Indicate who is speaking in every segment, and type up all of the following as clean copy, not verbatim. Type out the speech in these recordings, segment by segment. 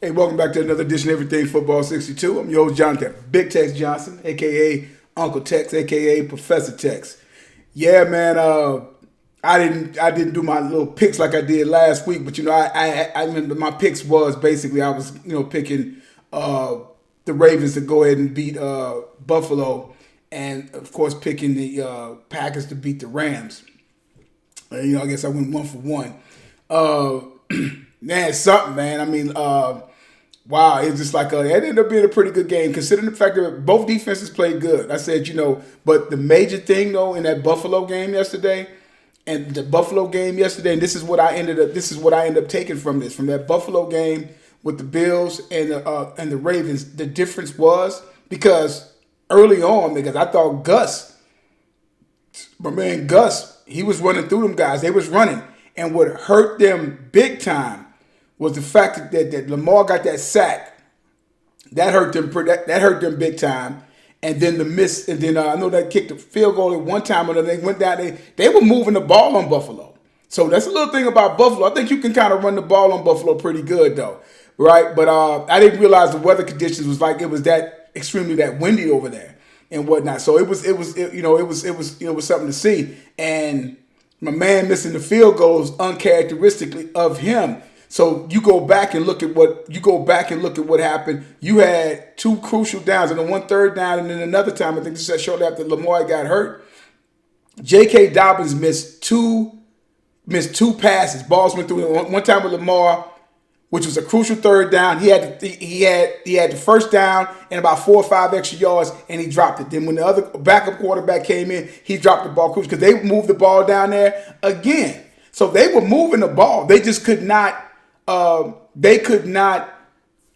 Speaker 1: Hey, welcome back to another edition of Everything Football 62. I'm your host, Jonathan Big Tex Johnson, a.k.a. Uncle Tex, a.k.a. Professor Tex. Yeah, man, I didn't do my little picks like I did last week, but, I remember my picks was basically I was, picking the Ravens to go ahead and beat Buffalo and, of course, picking the Packers to beat the Rams. I guess I went one for one. Man, it's something, man. I mean, wow, it's just like it ended up being a pretty good game, considering the fact that both defenses played good. I said, but the major thing though in that Buffalo game yesterday, and this is what I ended up taking from that Buffalo game with the Bills and the Ravens. The difference was because early on, because I thought my man Gus, he was running through them guys. They was running, and what hurt them big time was the fact that Lamar got that sack. That hurt them. That hurt them big time. And then the miss. And then I know they kicked a field goal at one time, and then they went down. They were moving the ball on Buffalo. So that's a little thing about Buffalo. I think you can kind of run the ball on Buffalo pretty good though, right? But I didn't realize the weather conditions was like it was that extremely that windy over there and whatnot. So it was something to see. And my man missing the field goals uncharacteristically of him. So you go back and look at what happened. You had two crucial downs and then one third down, and then another time, I think this is shortly after Lamar got hurt. J.K. Dobbins missed two passes. Balls went through one time with Lamar, which was a crucial third down. He had the first down and about 4 or 5 extra yards, and he dropped it. Then when the other backup quarterback came in, he dropped the ball crucial because they moved the ball down there again. So they were moving the ball. They just could not. They could not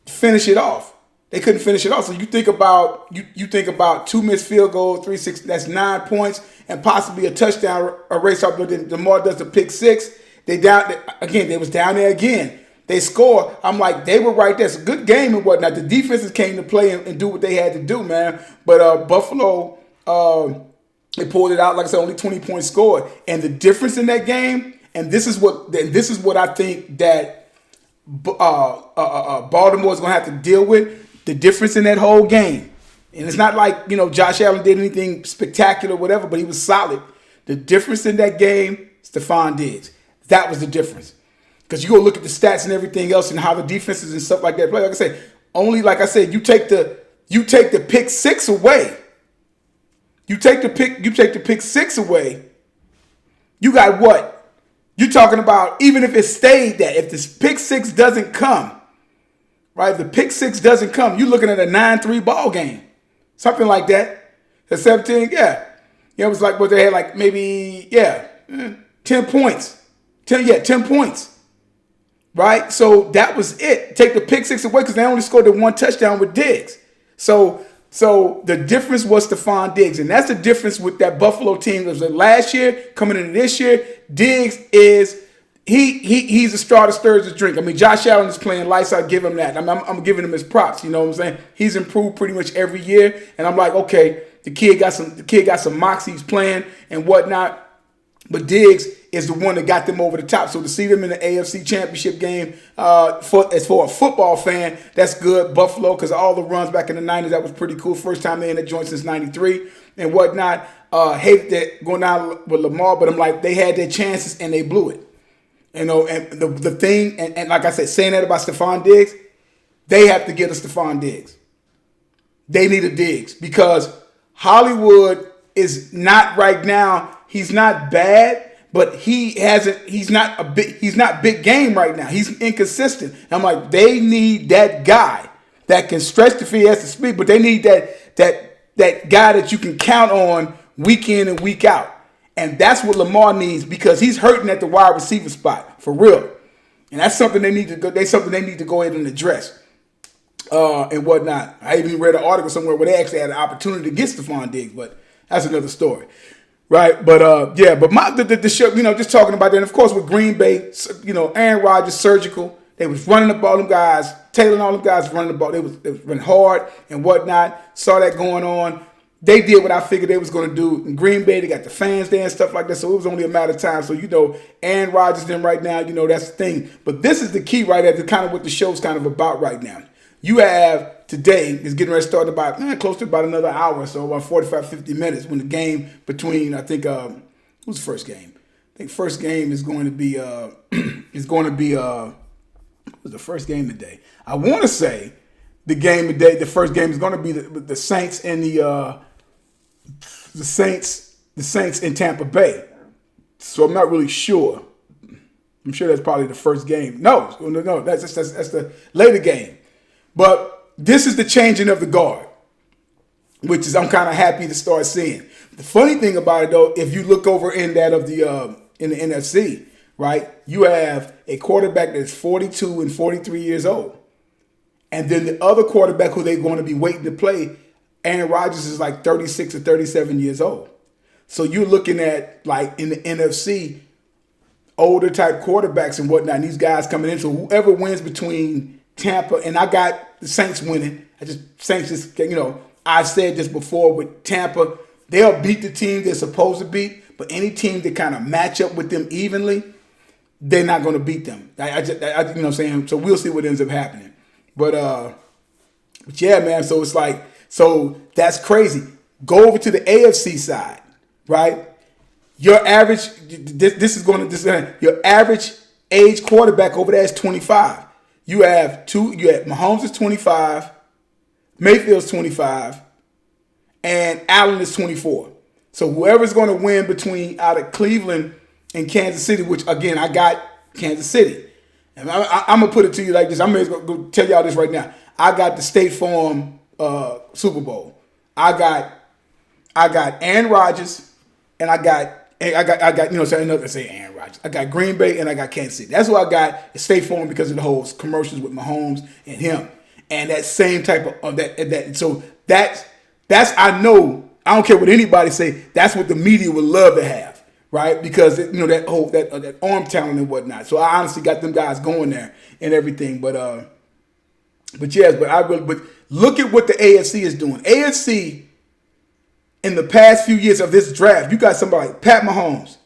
Speaker 1: finish it off. They couldn't finish it off. So you think about you think about 2 missed field goals, 3-6. That's 9 points and possibly a touchdown erase off. But then Lamar does the pick 6. They down again. They was down there again. They score. I'm like, they were right there. It's a good game and whatnot. The defenses came to play and do what they had to do, man. But Buffalo, they pulled it out. Like I said, only 20 points scored. And the difference in that game, and this is what I think that Baltimore is going to have to deal with. The difference in that whole game, and it's not like Josh Allen did anything spectacular, or whatever, but he was solid. The difference in that game, Stephon Diggs. That was the difference. Because you go look at the stats and everything else and how the defenses and stuff like that play. Like I said, you take the pick 6 away. You take the pick 6 away. You got what? You're talking about even if it stayed that, if this pick 6 doesn't come, right? If the pick 6 doesn't come, you're looking at a 9-3 ball game. Something like that. At 17, yeah. It was like what they had, like maybe, 10 points. 10 points. Right? So that was it. Take the pick 6 away because they only scored the 1 touchdown with Diggs. So the difference was Stephon Diggs. And that's the difference with that Buffalo team. It was last year, coming into this year. Diggs is he's a straw that stirs the drink. I mean, Josh Allen is playing lights out. Give him that. I'm giving him his props. You know what I'm saying? He's improved pretty much every year. And I'm like, okay, the kid got some moxie. He's playing and whatnot. But Diggs is the one that got them over the top. So to see them in the AFC Championship game, for a football fan, that's good. Buffalo, because all the runs back in the 90s, that was pretty cool. First time they in the joint since 93 and whatnot. Hated that going down with Lamar, but I'm like, they had their chances and they blew it. And the thing, and like I said, saying that about Stephon Diggs, they have to get a Stephon Diggs. They need a Diggs because Hollywood is not right now. He's not bad, but he's not big game right now. He's inconsistent. And I'm like, they need that guy that can stretch the field, has to speed, but they need that guy that you can count on week in and week out. And that's what Lamar needs because he's hurting at the wide receiver spot for real. And that's something they need to go ahead and address. And whatnot. I even read an article somewhere where they actually had an opportunity to get Stephon Diggs, but that's another story. Right, but the show, just talking about that. And of course, with Green Bay, Aaron Rodgers, surgical. They was running the ball, them guys, Taylor and all them guys running the ball. They was running hard and whatnot. Saw that going on. they did what I figured they was going to do in Green Bay. They got the fans there and stuff like that. So it was only a matter of time. So, Aaron Rodgers them right now, that's the thing. But this is the key right at the kind of what the show's kind of about right now. You have today, is getting ready to start about close to about another hour or so, about 45, 50 minutes when the game between, I think, who's the first game? I think first game is going to be, who's the first game today? I want to say the first game is going to be the Saints and the Saints in Tampa Bay. So I'm not really sure. I'm sure that's probably the first game. No, that's the later game. But this is the changing of the guard, which is I'm kind of happy to start seeing. The funny thing about it though, if you look over in that of the in the NFC, right, you have a quarterback that's 42 and 43 years old, and then the other quarterback who they're going to be waiting to play, Aaron Rodgers, is like 36 or 37 years old. So you're looking at, like, in the NFC, older type quarterbacks and whatnot, and these guys coming in. So whoever wins between Tampa, and I got the Saints winning. I've said this before with Tampa, they'll beat the team they're supposed to beat, but any team that kind of match up with them evenly, they're not going to beat them. You know what I'm saying? So we'll see what ends up happening. But yeah, man, so it's like, so that's crazy. Go over to the AFC side, right? Your average, your average age quarterback over there is 25. You have Mahomes is 25, Mayfield's 25, and Allen is 24. So whoever's going to win between out of Cleveland and Kansas City, which again, I got Kansas City. And I'm going to put it to you like this. I'm going to go tell y'all this right now. I got the State Farm Super Bowl. I got Aaron Rodgers, and I got say Aaron Rodgers. I got Green Bay and I got Kansas City. That's what I got at State Farm because of the whole commercials with Mahomes and him, and that same type of that. So that's I know. I don't care what anybody say. That's what the media would love to have, right? Because that whole that arm talent and whatnot. So I honestly got them guys going there and everything. But look at what the AFC is doing. AFC in the past few years of this draft, you got somebody like Pat Mahomes,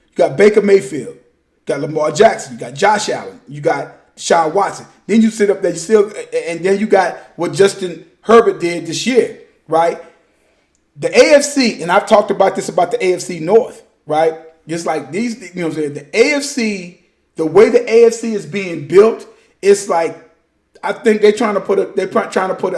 Speaker 1: you got Baker Mayfield, you got Lamar Jackson, you got Josh Allen, you got Deshaun Watson. Then you sit up there, and then you got what Justin Herbert did this year, right? The AFC, and I've talked about this about the AFC North, right? Just like these, the AFC, the way the AFC is being built, it's like I think I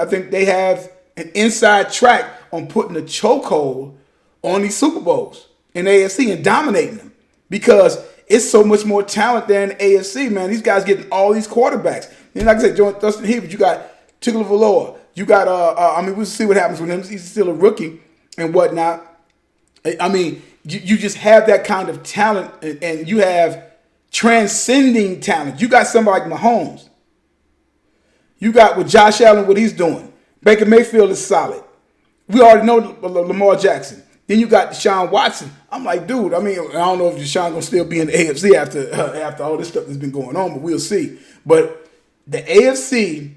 Speaker 1: think they have an inside track on putting a chokehold on these Super Bowls in the AFC and dominating them because it's so much more talent there in the AFC, man. These guys getting all these quarterbacks. And like I said, Dustin Herbert, you got Tagovailoa. You got, we'll see what happens with him. He's still a rookie and whatnot. I mean, you just have that kind of talent and you have transcending talent. You got somebody like Mahomes. You got with Josh Allen, what he's doing. Baker Mayfield is solid. We already know Lamar Jackson. Then you got Deshaun Watson. I'm like, dude, I don't know if Deshaun going to still be in the AFC after all this stuff that's been going on, but we'll see. But the AFC,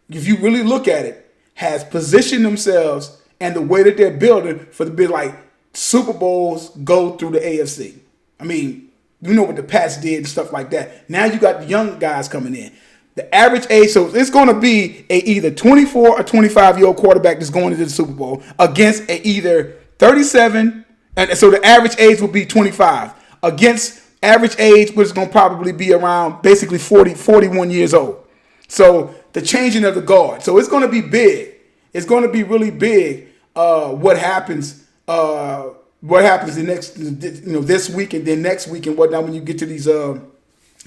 Speaker 1: if you really look at it, has positioned themselves and the way that they're building for the big, like, Super Bowls go through the AFC. I mean, you know what the Pats did and stuff like that. Now you got the young guys coming in. The average age, so it's going to be a either 24 or 25-year-old quarterback that's going into the Super Bowl against a either 37, and so the average age will be 25 against average age, which is going to probably be around basically 41 years old. So the changing of the guard. So it's going to be big. It's going to be really big. What happens the next, this week and then next week and whatnot when you get to these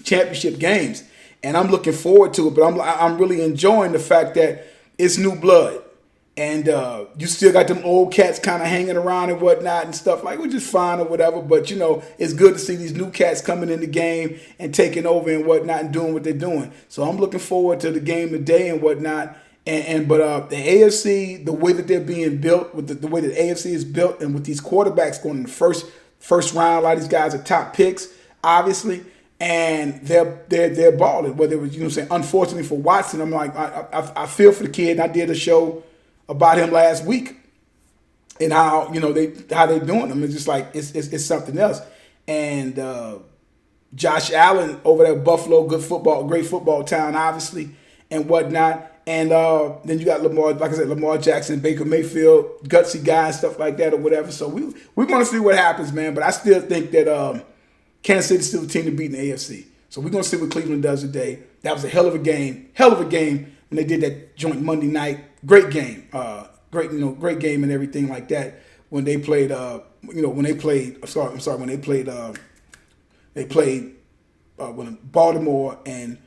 Speaker 1: championship games. And I'm looking forward to it, but I'm really enjoying the fact that it's new blood. And you still got them old cats kind of hanging around and whatnot and stuff like, which is fine or whatever. But, it's good to see these new cats coming in the game and taking over and whatnot and doing what they're doing. So I'm looking forward to the game today and whatnot. But the AFC, the way that they're being built, with the way that the AFC is built and with these quarterbacks going in the first round, a lot of these guys are top picks, obviously. And they're balling. Whether it was, unfortunately for Watson, I'm like, I feel for the kid. And I did a show about him last week. and how they're doing them. It's just like it's something else. And Josh Allen over there, Buffalo, great football town, obviously, and whatnot. And then you got Lamar, like I said, Lamar Jackson, Baker Mayfield, gutsy guy and stuff like that or whatever. So we're going to see what happens, man. But I still think that Kansas City's still the team to beat in the AFC. So we're going to see what Cleveland does today. That was a hell of a game when they did that joint Monday night. Great game, great game and everything like that. When they played, when Baltimore and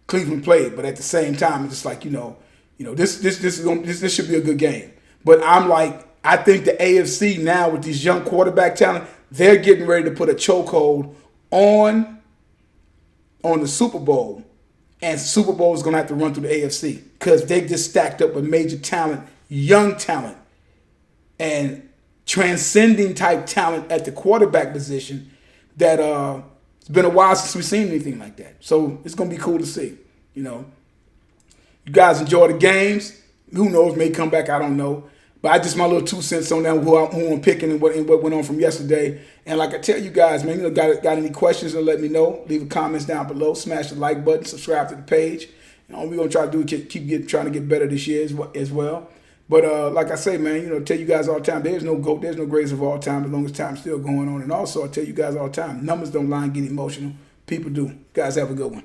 Speaker 1: Cleveland played, but at the same time, it's just like this should be a good game. But I think the AFC now with these young quarterback talent, they're getting ready to put a chokehold on the Super Bowl, and Super Bowl is going to have to run through the AFC because they just stacked up with major talent, young talent, and transcending type talent at the quarterback position that it's been a while since we've seen anything like that. So it's going to be cool to see. You guys enjoy the games. Who knows? May come back. I don't know. But I just my little 2 cents on that, who I'm picking and what went on from yesterday. And like I tell you guys, man, got any questions, let me know. Leave comments down below. Smash the like button. Subscribe to the page. We're going to try to trying to get better this year as well. But like I say, man, tell you guys all the time, there's no GOAT, there's no greatest of all time as long as time's still going on. And also, I tell you guys all the time, numbers don't lie and get emotional. People do. Guys, have a good one.